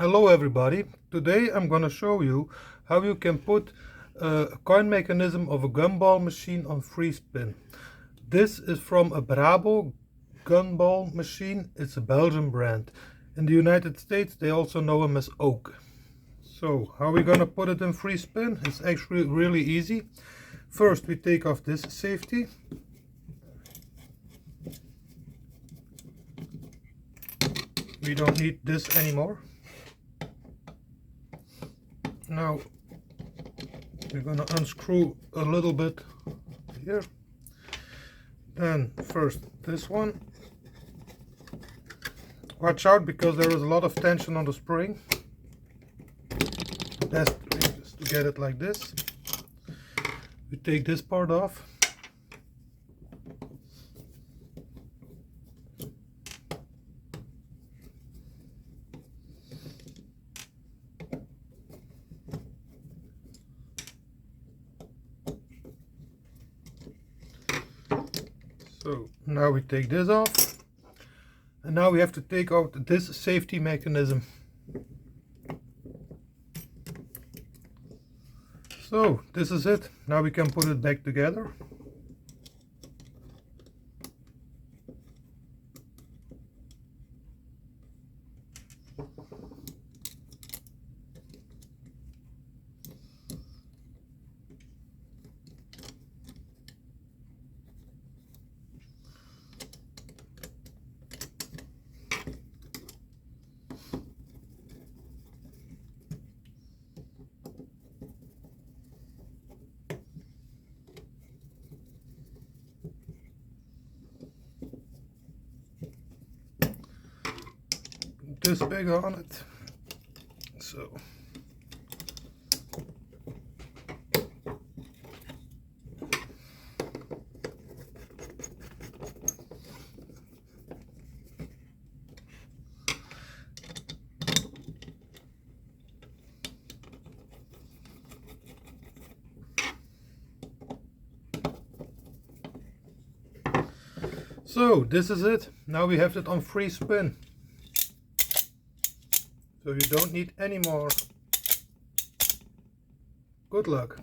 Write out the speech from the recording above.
Hello everybody, today I'm gonna show you how you can put a coin mechanism of a gumball machine on free spin. This is from a BRABO gumball machine. It's a Belgian brand. In the United States they also know them as OAK. So how are we gonna put it in free spin? It's actually really easy. First we take off this safety. We don't need this anymore. Now we're gonna unscrew a little bit here. Then first this one. Watch out because there is a lot of tension on the spring. Best way is to get it like this. We take this part off. So now we take this off, and now we have to take out this safety mechanism. So this is it. Now we can put it back together. This big on it. So this is it. Now we have it on free spin. So you don't need any more. Good luck.